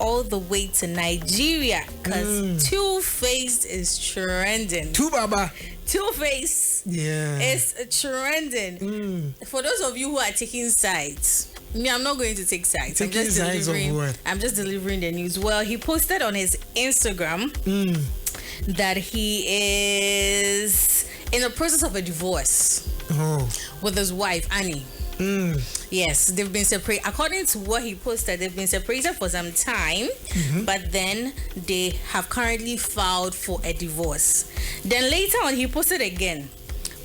all the way to Nigeria because Two-Faced is trending. Two-Face is trending. For those of you who are taking sides, me, I'm not going to take sides. I'm just delivering the news. Well, he posted on his Instagram that he is in the process of a divorce with his wife, Annie. Yes, they've been separated. According to what he posted, they've been separated for some time, but then they have currently filed for a divorce. Then later on, he posted again,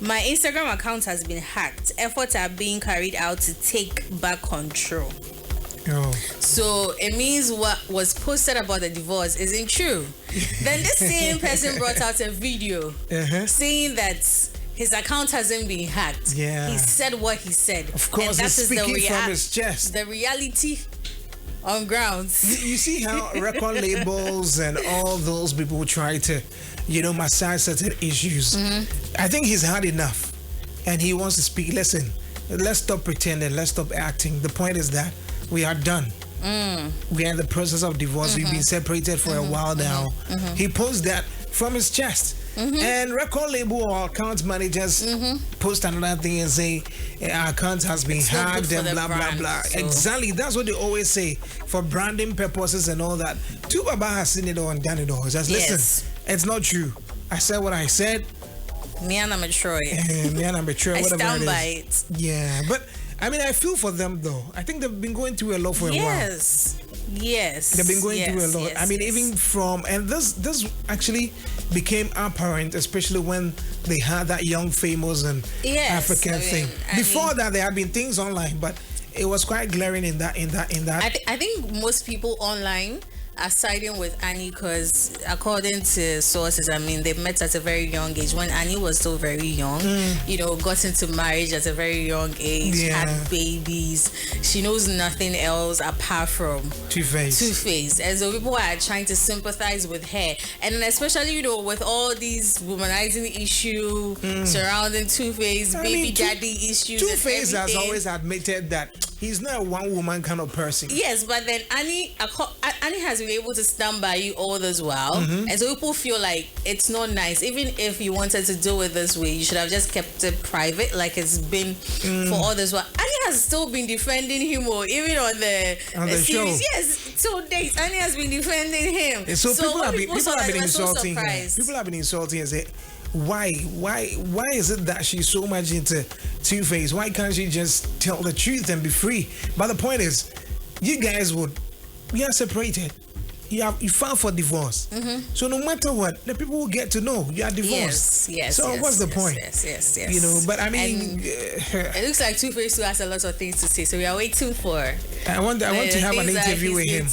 my Instagram account has been hacked. Efforts are being carried out to take back control. So it means what was posted about the divorce isn't true. Then this same person brought out a video saying that his account hasn't been hacked. Yeah. He said what he said. Of course, he's speaking from his chest. The reality on grounds. You see how record labels and all those people try to, massage certain issues. I think he's had enough. And he wants to speak. Listen, let's stop pretending. Let's stop acting. The point is that we are done. We are in the process of divorce. We've been separated for a while now. He posted that from his chest. And record label or account managers post another thing and say our account has been hacked and blah blah blah. So. Exactly, that's what they always say for branding purposes and all that. Baba has seen it all and done it all. Just listen, it's not true. I said what I said. Me and I'm mature. I stand by it. Yeah, but I mean, I feel for them though. I think they've been going through a lot for a while. Yes. They've been going through a lot. I mean, even from, and this actually became apparent, especially when they had that young, famous and African thing. Before that, there had been things online, but it was quite glaring in that. I think most people online are siding with Annie because according to sources, I mean, they met at a very young age. When Annie was still very young, got into marriage at a very young age, had babies. She knows nothing else apart from Two-Face. And so people are trying to sympathize with her. And then especially, with all these womanizing issue surrounding Two-Face, baby daddy issues. Two-Face has always admitted that he's not a one-woman kind of person. Yes, but then Annie has been able to stand by you all this while, and so people feel like it's not nice. Even if you wanted to do it this way, you should have just kept it private, like it's been for all this while. Annie has still been defending him, or even on the series. Show. Yes, till date, Annie has been defending him. And so people have been insulting him. People have been insulting and say, why is it that she's so much into Two-Face? Why can't she just tell the truth and be free? But the point is, you guys we are separated. You filed for divorce. So no matter what, the people will get to know you are divorced. Yes. So what's the point? Yes. But I mean, it looks like Two-Face still has a lot of things to say. So we are waiting for. I want to have an interview with him.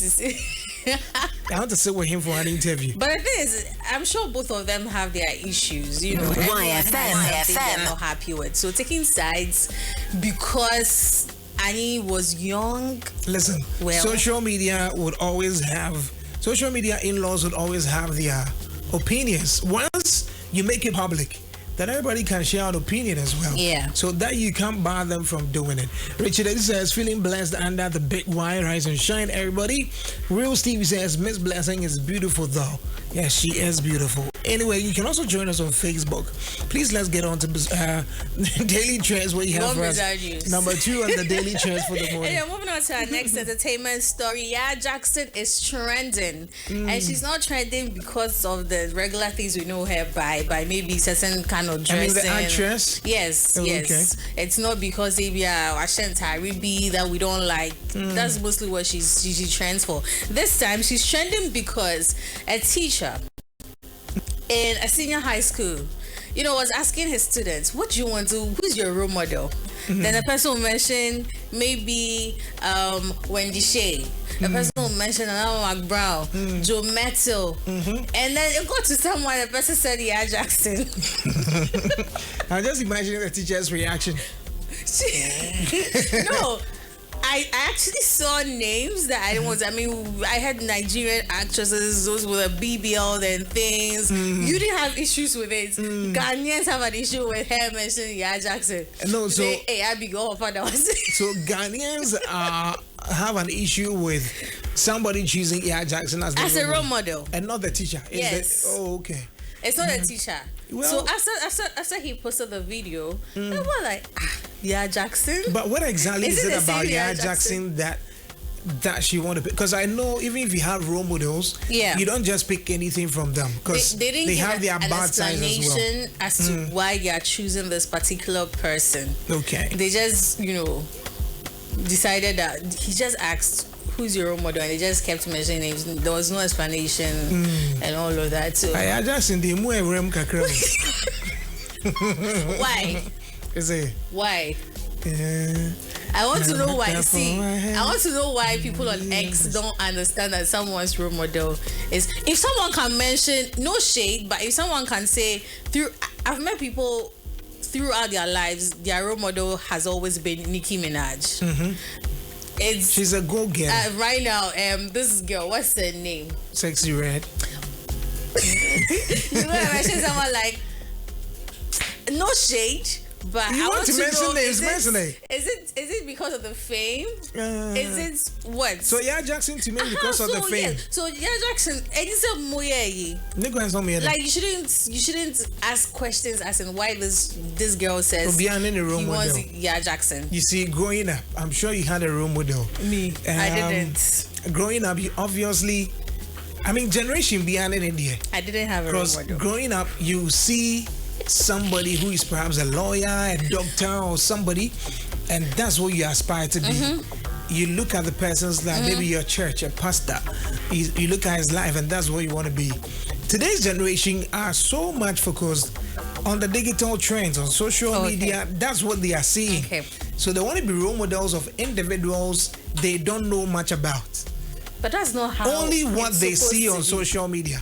I want to sit with him for an interview. But the thing is, I'm sure both of them have their issues. YFM. They're not happy with. So taking sides because Annie was young. Listen, social media in-laws would always have their opinions. Once you make it public, then everybody can share an opinion as well. Yeah. So that you can't bar them from doing it. Richard Eddie says, feeling blessed under the big Y, rise and shine, everybody. Real Steve says, Miss Blessing is beautiful though. Yes, she is beautiful. Anyway, you can also join us on Facebook. Please, let's get on to Daily Trends, where you have for us number 2 on the Daily Trends for the morning. Yeah, moving on to our next entertainment story. Yaa Jackson is trending. And she's not trending because of the regular things we know her by maybe certain kind of dressing. I mean, the actress? Yes. Okay. It's not because Idibia or Taribi that we don't like. That's mostly what she trends for. This time, she's trending because a teacher in a senior high school, was asking his students, what do you want to do? Who's your role model? Then the person will mention maybe Wendy Shea. The person will mention m0ck Brown, Joe Mettle. And then it got to someone, the person said Yaa Jackson. I'm just imagining the teacher's reaction. No. I actually saw names that I didn't want to. I mean, I had Nigerian actresses, those with a BBL and things. You didn't have issues with it. Ghanaians have an issue with her mentioning Yaa Jackson. No, so hey, I be going for that. So Ghanaians are have an issue with somebody choosing Yaa Jackson as a role model and not the teacher? Yes. Okay. It's not a teacher. Well, so after he posted the video, I was like, Yaa Jackson. But what exactly is it about Yaa Jackson that she wanted to pick? Because I know even if you have role models, you don't just pick anything from them, because they have their bad sides as well. As to why they are choosing this particular person. Okay. They just, decided that he just asked, who's your role model, and they just kept mentioning names. There was no explanation and all of that. So I just in the why? Why? I want to know why. I want to know why people on X don't understand that someone's role model is. If someone can mention, no shade, but if someone can say, I've met people throughout their lives, their role model has always been Nicki Minaj. She's a go-getter. Right now, this girl, what's her name? Sexy Red. You know, I mentioned someone like, no shade, but you I want to mention names, mention it. Is it because of the fame? Is it what? So Yaa Jackson to me because of the fame. Yeah. So Yaa Jackson, like you shouldn't ask questions as in why this girl says he wants Yaa Jackson. You see, growing up, I'm sure you had a role model. Me, I didn't. Growing up, you obviously, generation beyond in India. I didn't have a role model. Growing up, you see somebody who is perhaps a lawyer, a doctor, or somebody, and that's what you aspire to be. You look at the person's life, maybe your church, a pastor. You look at his life, and that's what you want to be. Today's generation are so much focused on the digital trends, on social media. That's what they are seeing. So they want to be role models of individuals they don't know much about. But that's not how. Only what they see on social media.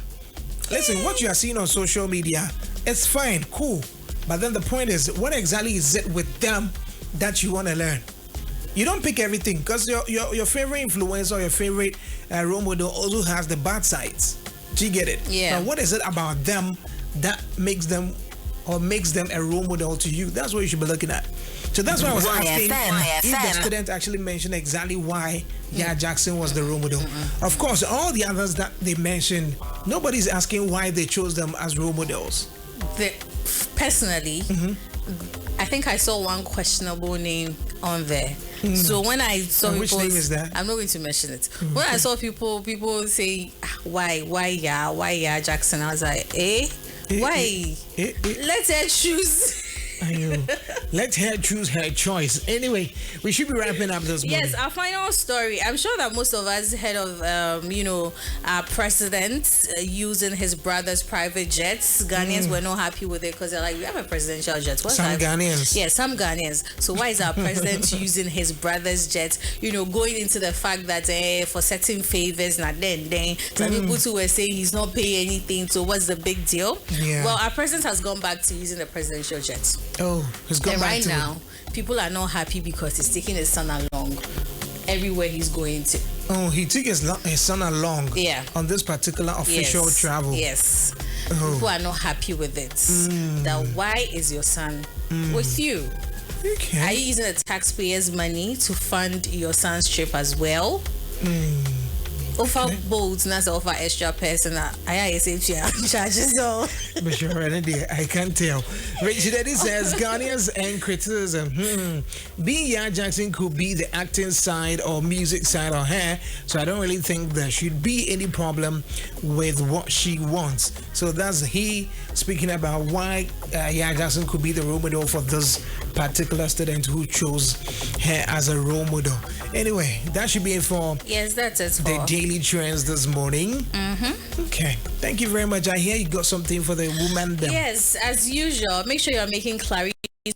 Listen, what you are seeing on social media, it's fine, cool. But then the point is, what exactly is it with them that you want to learn? You don't pick everything, because your favorite influencer or your favorite role model also has the bad sides. Do you get it? Yeah. Now, what is it about them that makes them a role model to you? That's what you should be looking at. So that's why I was asking if the student actually mentioned exactly why Yaa Jackson was the role model. Of course, all the others that they mentioned, nobody's asking why they chose them as role models. Personally, I think I saw one questionable name on there. So when I saw which name is that? I'm not going to mention it. When I saw people say why Yaa Jackson, I was like, why? Let her choose. Let her choose her choice. Anyway, we should be wrapping up this morning. Yes, our final story. I'm sure that most of us heard of, our president using his brother's private jets. Ghanaians were not happy with it because they're like, we have a presidential jet. What's some that? Ghanaians. Yeah, some Ghanaians. So why is our president using his brother's jet? Going into the fact that for certain favors, some people too were saying he's not paying anything. So what's the big deal? Yeah. Well, our president has gone back to using the presidential jet. Oh, he's gone back to now, people are not happy because he's taking his son along everywhere he's going to. Oh, he took his son along on this particular official travel. Yes. People are not happy with it. That why is your son with you? Okay. Are you using the taxpayers' money to fund your son's trip as well? Offer boats, not offer extra person. I say charges so. But sure, I can't tell. Richard Eddie says Ghanaians and criticism. Being Yaa Jackson could be the acting side or music side of her, so I don't really think there should be any problem with what she wants. So that's he speaking about why Yaa Jackson could be the role model for this particular student who chose her as a role model. Anyway, that should be it for that's it for the daily trends this morning. Okay, thank you very much. I hear you got something for the woman. Yes, as usual. Make sure you're making clarities from